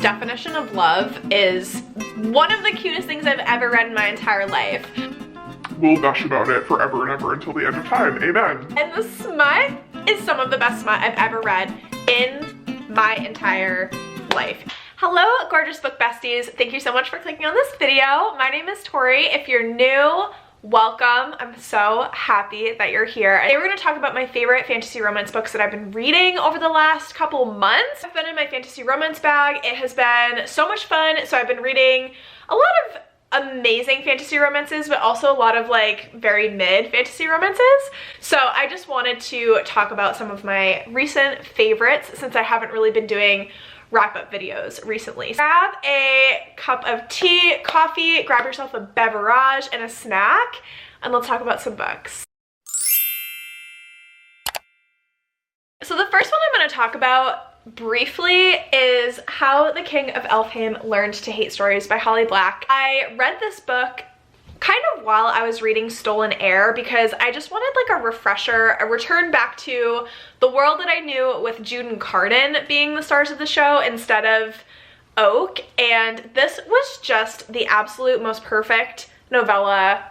Definition of love is one of the cutest things I've ever read in my entire life. We'll gush about it forever and ever until the end of time. Amen. And the smut is some of the best smut I've ever read in my entire life. Hello, gorgeous book besties. Thank you so much for clicking on this video. My name is Tori. If you're new, welcome. I'm so happy that you're here. Today we're going to talk about my favorite fantasy romance books that I've been reading over the last couple months. I've been in my fantasy romance bag. It has been so much fun. So I've been reading a lot of amazing fantasy romances, but also a lot of like very mid fantasy romances. So I just wanted to talk about some of my recent favorites since I haven't really been doing wrap-up videos recently. Grab a cup of tea, coffee, grab yourself a beverage and a snack, and let's talk about some books. So the first one I'm going to talk about briefly is How the King of Elfhame Learned to Hate Stories by Holly Black. I read this book kind of while I was reading Stolen Air because I just wanted like a refresher, a return back to the world that I knew with Jude and Carden being the stars of the show instead of Oak, and this was just the absolute most perfect novella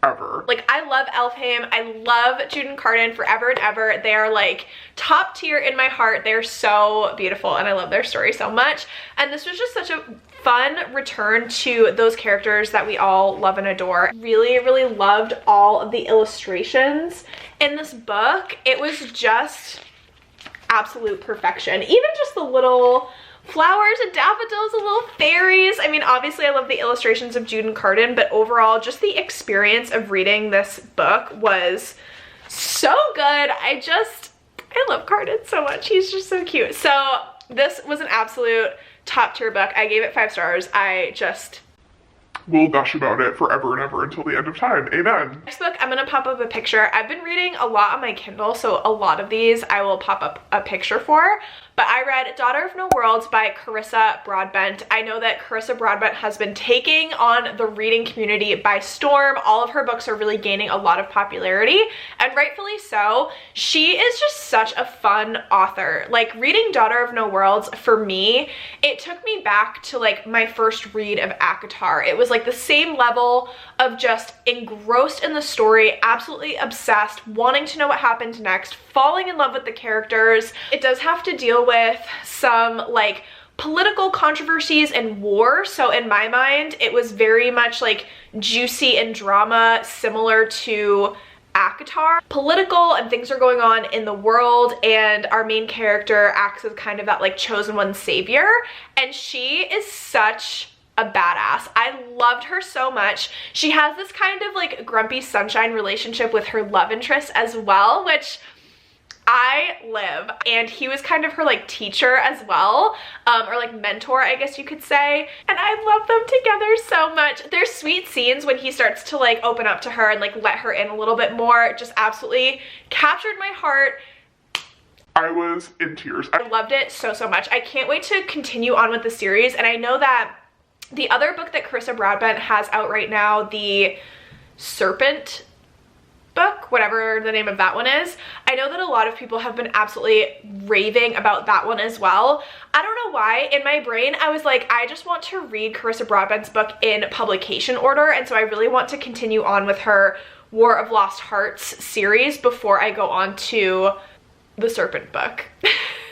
Ever. Like, I love Elfhame. I love Jude and Carden forever and ever. They are like top tier in my heart. They're so beautiful and I love their story so much. And this was just such a fun return to those characters that we all love and adore. Really, really loved all of the illustrations in this book. It was just absolute perfection. Even just the little flowers and daffodils and little fairies. I mean, obviously I love the illustrations of Jude and Carden, but overall just the experience of reading this book was so good. I love Carden so much. He's just so cute. So this was an absolute top tier book. I gave it 5 stars. We'll gush about it forever and ever until the end of time. Amen. Next book, I'm gonna pop up a picture. I've been reading a lot on my Kindle, so a lot of these I will pop up a picture for. But I read Daughter of No Worlds by Carissa Broadbent. I know that Carissa Broadbent has been taking on the reading community by storm. All of her books are really gaining a lot of popularity, and rightfully so. She is just such a fun author. Like, reading Daughter of No Worlds, for me, it took me back to like my first read of ACOTAR. It was like the same level of just engrossed in the story, absolutely obsessed, wanting to know what happened next, falling in love with the characters. It does have to deal with some like political controversies and war, so in my mind it was very much like juicy and drama, similar to ACOTAR. Political and things are going on in the world, and our main character acts as kind of that like chosen one savior, and she is such a badass. I loved her so much. She has this kind of like grumpy sunshine relationship with her love interest as well, which I live, and he was kind of her like teacher as well, or like mentor, I guess you could say, and I love them together so much. There's sweet scenes when he starts to like open up to her and like let her in a little bit more. It just absolutely captured my heart. I was in tears. I loved it so much. I can't wait to continue on with the series, and I know that the other book that Carissa Broadbent has out right now, the Serpent book, whatever the name of that one is, I know that a lot of people have been absolutely raving about that one as well. I don't know why. In my brain, I was like, I just want to read Carissa Broadbent's book in publication order, and so I really want to continue on with her War of Lost Hearts series before I go on to the Serpent book.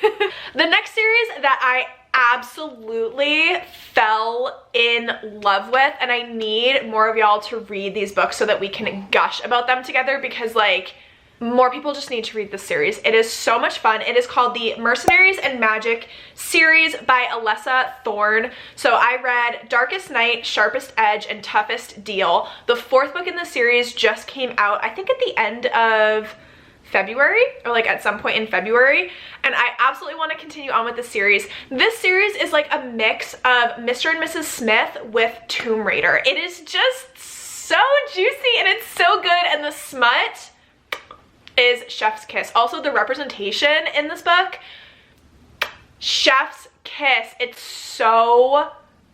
The next series that I absolutely fell in love with, and I need more of y'all to read these books so that we can gush about them together, because like more people just need to read this series. It is so much fun. It is called the Mercenaries and Magic series by Alessa Thorn. So I read Darkest Night, Sharpest Edge, and Toughest Deal. The 4th book in the series just came out, I think at the end of February, or like at some point in February, and I absolutely want to continue on with the series. This series is like a mix of Mr. and Mrs. Smith with Tomb Raider. It is just so juicy and it's so good, and the smut is chef's kiss. Also, the representation in this book, chef's kiss. It's so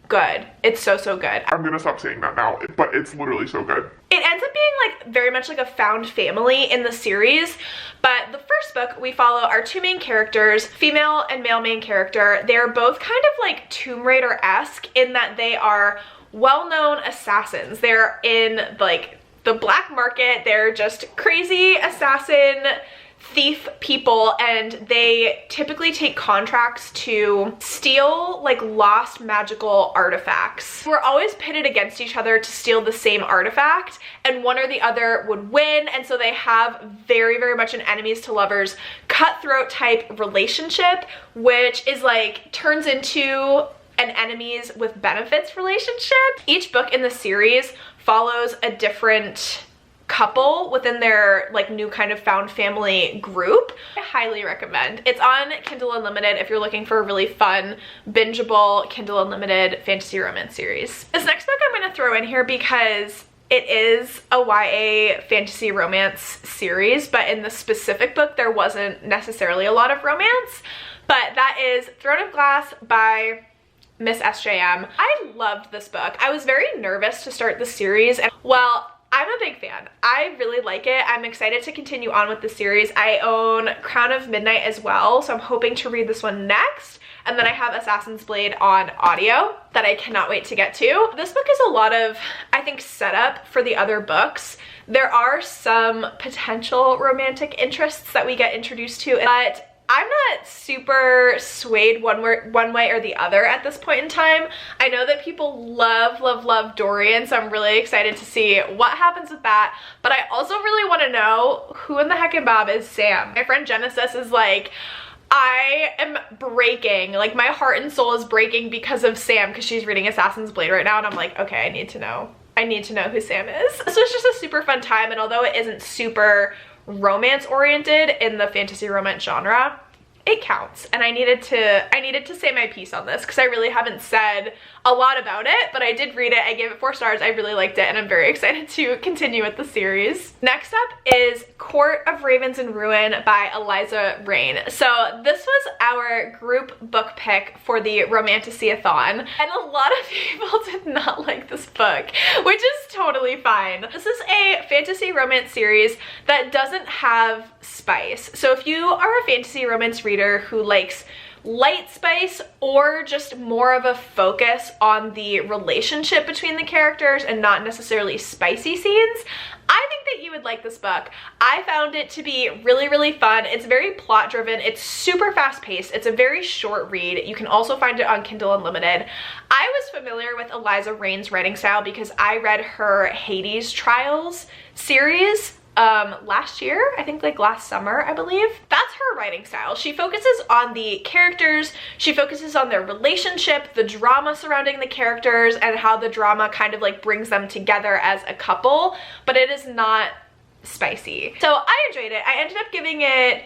good. It's so, so good. I'm gonna stop saying that now, but it's literally so good. It ends up being like very much like a found family in the series, but the first book we follow our two main characters, female and male main character. They're both kind of like Tomb Raider-esque in that they are well-known assassins. They're in like the black market. They're just crazy assassin thief people, and they typically take contracts to steal like lost magical artifacts. We're always pitted against each other to steal the same artifact, and one or the other would win, and so they have very, very much an enemies to lovers cutthroat type relationship, which is like turns into an enemies with benefits relationship. Each book in the series follows a different couple within their like new kind of found family group. I highly recommend. It's on Kindle Unlimited if you're looking for a really fun, bingeable Kindle Unlimited fantasy romance series. This next book I'm going to throw in here because it is a YA fantasy romance series, but in the specific book there wasn't necessarily a lot of romance, but that is Throne of Glass by Miss SJM. I loved this book. I was very nervous to start the series, and well, I'm a big fan. I really like it. I'm excited to continue on with the series. I own Crown of Midnight as well, so I'm hoping to read this one next. And then I have Assassin's Blade on audio that I cannot wait to get to. This book is a lot of, I think, setup for the other books. There are some potential romantic interests that we get introduced to, but I'm not super swayed one way or the other at this point in time. I know that people love, love, love Dorian, so I'm really excited to see what happens with that. But I also really want to know who in the heck and Bob is Sam. My friend Genesis is like, I am breaking, like my heart and soul is breaking because of Sam, because she's reading Assassin's Blade right now, and I'm like, okay, I need to know who Sam is. This was just a super fun time, and although it isn't super romance oriented in the fantasy romance genre, it counts, and I needed to say my piece on this because I really haven't said a lot about it, but I did read it. I gave it 4 stars. I really liked it, and I'm very excited to continue with the series. Next up is Court of Ravens and Ruin by Eliza Rain. So this was our group book pick for the Romantasyathon, and a lot of people did not like this book, which is totally fine. This is a fantasy romance series that doesn't have spice. So if you are a fantasy romance reader who likes light spice or just more of a focus on the relationship between the characters and not necessarily spicy scenes, I think that you would like this book. I found it to be really, really fun. It's very plot driven. It's super fast paced. It's a very short read. You can also find it on Kindle Unlimited. I was familiar with Eliza Rain's writing style because I read her Hades Trials series last year, I think like last summer, I believe. That's her writing style. She focuses on the characters, she focuses on their relationship, the drama surrounding the characters, and how the drama kind of like brings them together as a couple, but it is not spicy. So I enjoyed it. I ended up giving it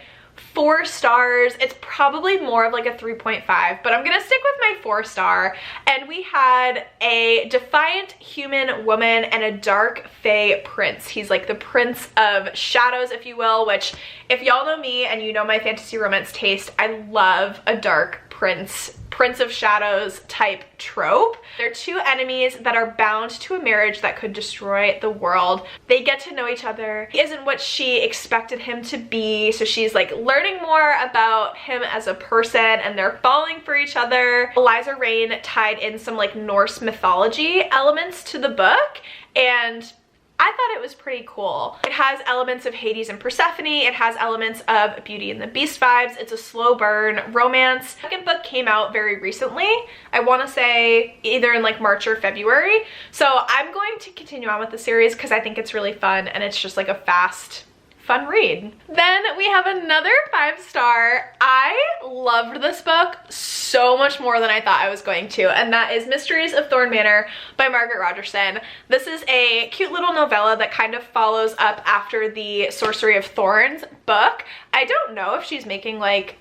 4 stars. It's probably more of like a 3.5, but I'm gonna stick with my 4-star. And we had a defiant human woman and a dark fae prince. He's like the prince of shadows, if you will, which if y'all know me and you know my fantasy romance taste, I love a dark prince of shadows type trope. They're 2 enemies that are bound to a marriage that could destroy the world. They get to know each other. He isn't what she expected him to be, so she's like learning more about him as a person, and they're falling for each other. Eliza Rain tied in some like Norse mythology elements to the book, and I thought it was pretty cool. It has elements of Hades and Persephone. It has elements of Beauty and the Beast vibes. It's a slow burn romance. The second book came out very recently. I want to say either in like March or February. So I'm going to continue on with the series because I think it's really fun, and it's just like a fast, fun read. Then we have another 5-star. I loved this book so much more than I thought I was going to, and that is Mysteries of Thorn Manor by Margaret Rogerson. This is a cute little novella that kind of follows up after the Sorcery of Thorns book. I don't know if she's making like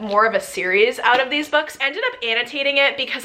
more of a series out of these books. I ended up annotating it because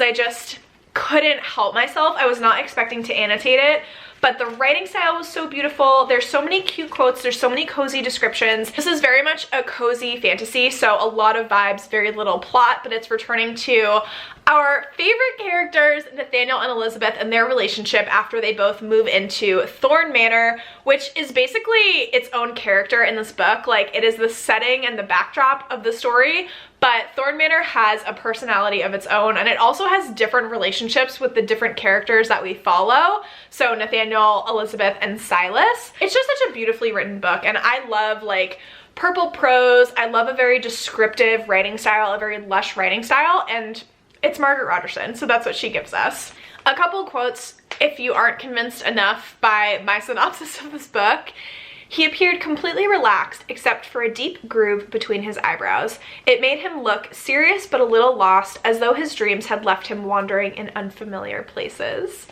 couldn't help myself. I was not expecting to annotate it, but the writing style was so beautiful. There's so many cute quotes. There's so many cozy descriptions. This is very much a cozy fantasy, so a lot of vibes, very little plot, but it's returning to our favorite characters, Nathaniel and Elizabeth, and their relationship after they both move into Thorn Manor, which is basically its own character in this book. Like, it is the setting and the backdrop of the story, but Thorn Manor has a personality of its own, and it also has different relationships with the different characters that we follow. So Nathaniel, Elizabeth, and Silas. It's just such a beautifully written book, and I love like purple prose. I love a very descriptive writing style, a very lush writing style, and it's Margaret Rogerson, so that's what she gives us. A couple quotes if you aren't convinced enough by my synopsis of this book. He appeared completely relaxed except for a deep groove between his eyebrows. It made him look serious but a little lost, as though his dreams had left him wandering in unfamiliar places.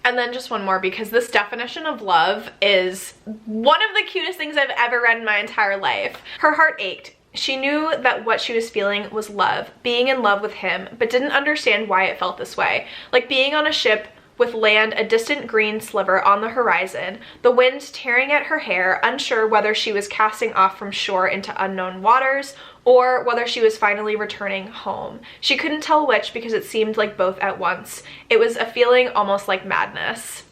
And then just one more, because this definition of love is one of the cutest things I've ever read in my entire life. Her heart ached. She knew that what she was feeling was love, being in love with him, but didn't understand why it felt this way. Like being on a ship with land a distant green sliver on the horizon, the wind tearing at her hair, unsure whether she was casting off from shore into unknown waters or whether she was finally returning home. She couldn't tell which because it seemed like both at once. It was a feeling almost like madness.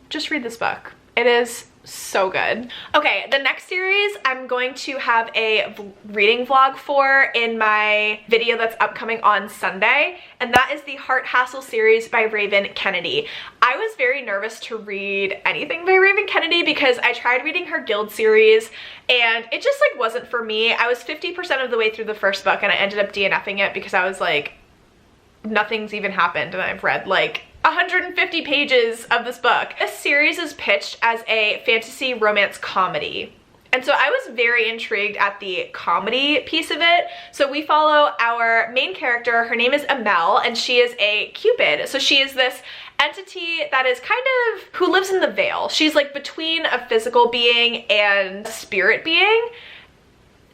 Just read this book. It is so good. Okay, the next series I'm going to have a reading vlog for in my video that's upcoming on Sunday, and that is the Heart Hassle series by Raven Kennedy. I was very nervous to read anything by Raven Kennedy because I tried reading her Guild series and it just like wasn't for me. I was 50% of the way through the first book and I ended up DNFing it because I was like, nothing's even happened and I've read like 150 pages of this book. This series is pitched as a fantasy romance comedy. And so I was very intrigued at the comedy piece of it. So we follow our main character. Her name is Amel, and she is a Cupid. So she is this entity that is kind of who lives in the veil. She's like between a physical being and a spirit being.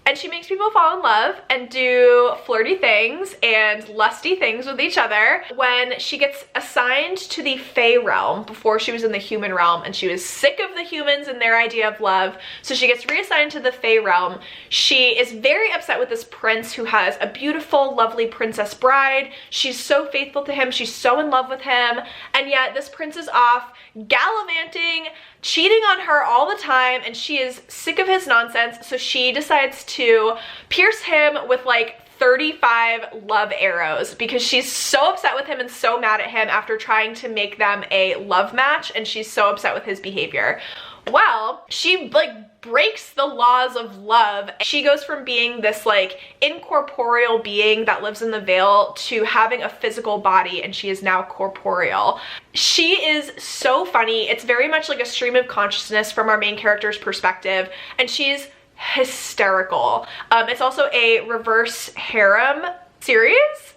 And she makes people fall in love and do flirty things and lusty things with each other. When she gets assigned to the Fae realm, before she was in the human realm, and she was sick of the humans and their idea of love, so she gets reassigned to the Fae realm. She is very upset with this prince who has a beautiful, lovely princess bride. She's so faithful to him. She's so in love with him. And yet this prince is off gallivanting, cheating on her all the time, and she is sick of his nonsense, so she decides to pierce him with like 35 love arrows because she's so upset with him and so mad at him after trying to make them a love match, and she's so upset with his behavior. Well, she like breaks the laws of love. She goes from being this like incorporeal being that lives in the veil to having a physical body, and she is now corporeal. She is so funny. It's very much like a stream of consciousness from our main character's perspective, and she's hysterical. It's also a reverse harem series,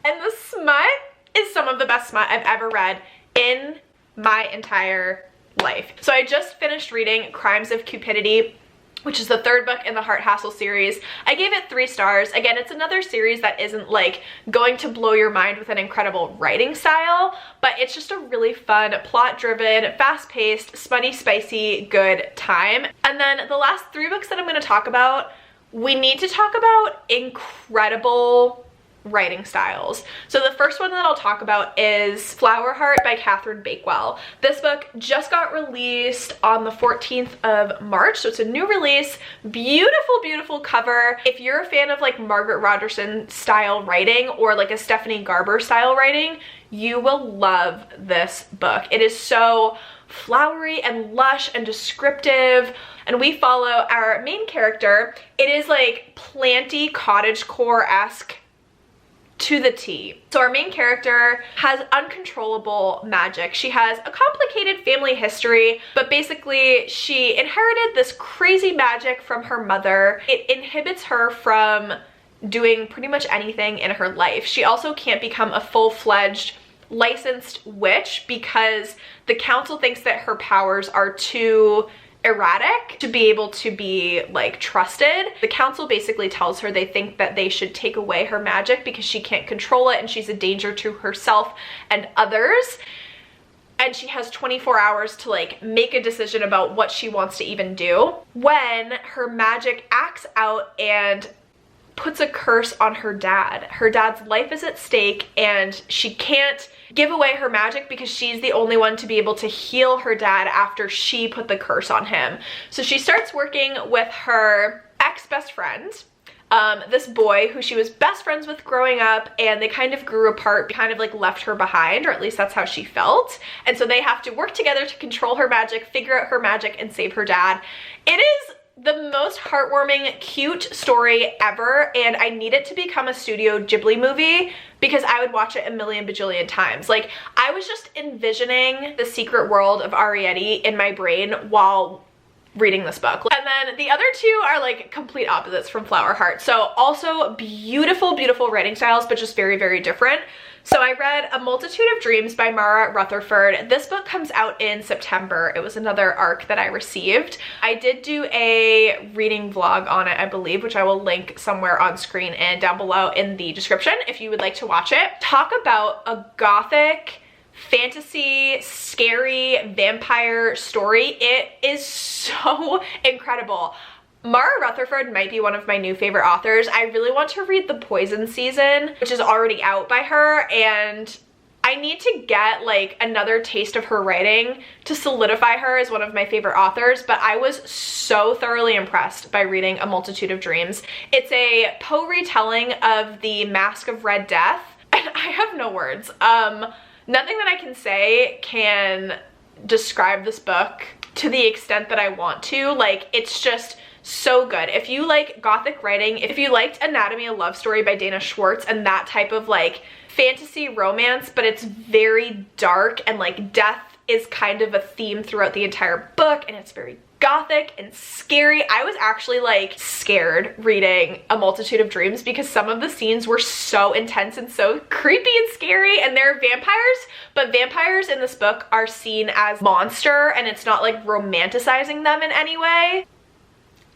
and the smut is some of the best smut I've ever read in my entire life. So I just finished reading Crimes of Cupidity, which is the third book in the Heart Hassle series. I gave it 3 stars. Again, it's another series that isn't like going to blow your mind with an incredible writing style, but it's just a really fun, plot-driven, fast-paced, smutty, spicy, good time. And then the last 3 books that I'm going to talk about, we need to talk about incredible writing styles. So the first one that I'll talk about is Flower Heart by Catherine Bakewell. This book just got released on the 14th of March, so it's a new release. Beautiful, beautiful cover. If you're a fan of like Margaret Rogerson style writing or like a Stephanie Garber style writing, you will love this book. It is so flowery and lush and descriptive, and we follow our main character. It is like planty cottagecore-esque to the T. So our main character has uncontrollable magic. She has a complicated family history, but basically she inherited this crazy magic from her mother. It inhibits her from doing pretty much anything in her life. She also can't become a full-fledged licensed witch because the council thinks that her powers are too erratic to be able to be like trusted. The council basically tells her they think that they should take away her magic because she can't control it and she's a danger to herself and others. And she has 24 hours to like make a decision about what she wants to even do, when her magic acts out and puts a curse on her dad. Her dad's life is at stake and she can't give away her magic because she's the only one to be able to heal her dad after she put the curse on him. So she starts working with her ex-best friend, this boy who she was best friends with growing up, and they kind of grew apart, kind of like left her behind, or at least that's how she felt. And so they have to work together to control her magic, figure out her magic, and save her dad. It is the most heartwarming, cute story ever, and I need it to become a Studio Ghibli movie because I would watch it a million bajillion times. Like, I was just envisioning the secret world of Arrietty in my brain while reading this book. And then the other two are like complete opposites from Flower Heart. So also beautiful, beautiful writing styles, but just very, very different. So I read A Multitude of Dreams by Mara Rutherford. This book comes out in September. It was another ARC that I received. I did do a reading vlog on it, I believe, which I will link somewhere on screen and down below in the description if you would like to watch it. Talk about a gothic, fantasy, scary vampire story. It is so incredible. Mara Rutherford might be one of my new favorite authors. I really want to read The Poison Season, which is already out by her, and I need to get like another taste of her writing to solidify her as one of my favorite authors, but I was so thoroughly impressed by reading A Multitude of Dreams. It's a Poe retelling of The Mask of Red Death, and I have no words. Nothing that I can say can describe this book to the extent that I want to. Like, it's just so good. If you like gothic writing, if you liked Anatomy of Love Story by Dana Schwartz and that type of like fantasy romance, but it's very dark and like death is kind of a theme throughout the entire book and it's very gothic and scary. I was actually like scared reading A Multitude of Dreams because some of the scenes were so intense and so creepy and scary, and they're vampires, but vampires in this book are seen as monster and it's not like romanticizing them in any way.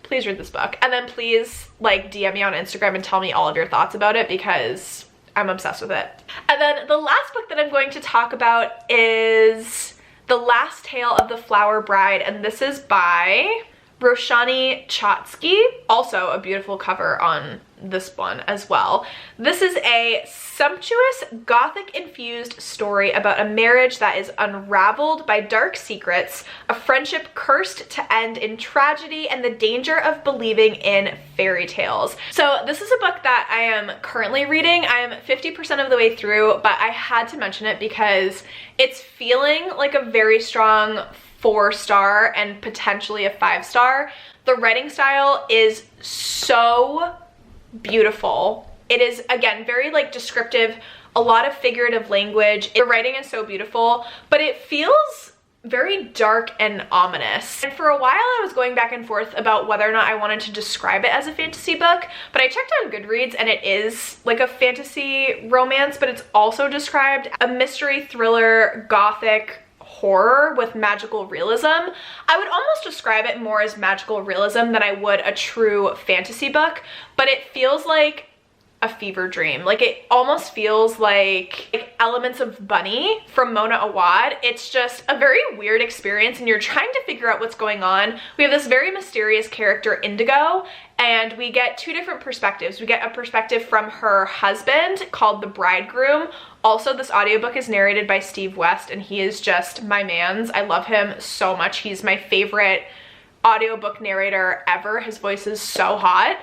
Please read this book, and then please like DM me on Instagram and tell me all of your thoughts about it because I'm obsessed with it. And then the last book that I'm going to talk about is The Last Tale of the Flower Bride, and this is by Roshani Chotsky. Also a beautiful cover on this one as well. This is a sumptuous gothic-infused story about a marriage that is unraveled by dark secrets, a friendship cursed to end in tragedy, and the danger of believing in fairy tales. So this is a book that I am currently reading. I am 50% of the way through, but I had to mention it because it's feeling like a very strong 4-star and potentially a 5-star. The writing style is so beautiful. It is, again, very like descriptive, a lot of figurative language. The writing is so beautiful, but it feels very dark and ominous. And for a while I was going back and forth about whether or not I wanted to describe it as a fantasy book, but I checked on Goodreads and it is like a fantasy romance, but it's also described a mystery thriller gothic horror with magical realism. I would almost describe it more as magical realism than I would a true fantasy book, but it feels like a fever dream. Like, it almost feels like elements of Bunny from Mona Awad. It's just a very weird experience and you're trying to figure out what's going on. We have this very mysterious character, Indigo, and we get two different perspectives. We get a perspective from her husband called the Bridegroom. Also, this audiobook is narrated by Steve West and he is just my mans. I love him so much. He's my favorite audiobook narrator ever. His voice is so hot.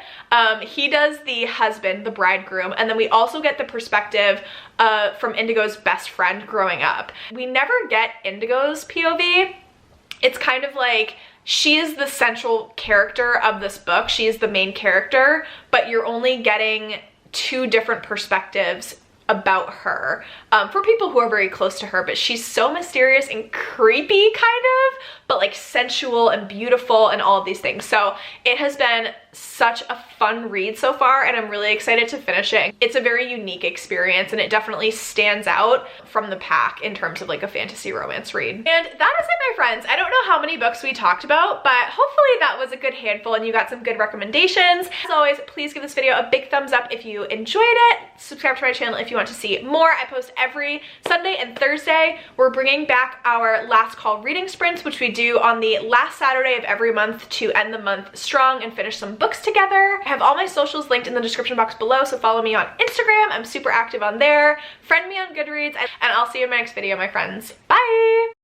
He does the husband, the bridegroom, and then we also get the perspective from Indigo's best friend growing up. We never get Indigo's POV. It's kind of like she is the central character of this book. She is the main character, but you're only getting two different perspectives about her for people who are very close to her, but she's so mysterious and creepy kind of, but like sensual and beautiful and all of these things. So it has been such a fun read so far, and I'm really excited to finish it. It's a very unique experience, and it definitely stands out from the pack in terms of like a fantasy romance read. And that is it, my friends. I don't know how many books we talked about, but hopefully that was a good handful and you got some good recommendations. As always, please give this video a big thumbs up if you enjoyed it. Subscribe to my channel if you want to see more. I post every Sunday and Thursday. We're bringing back our last call reading sprints, which we do on the last Saturday of every month to end the month strong and finish some books together. I have all my socials linked in the description box below, so follow me on Instagram. I'm super active on there. Friend me on Goodreads, and I'll see you in my next video, my friends. Bye!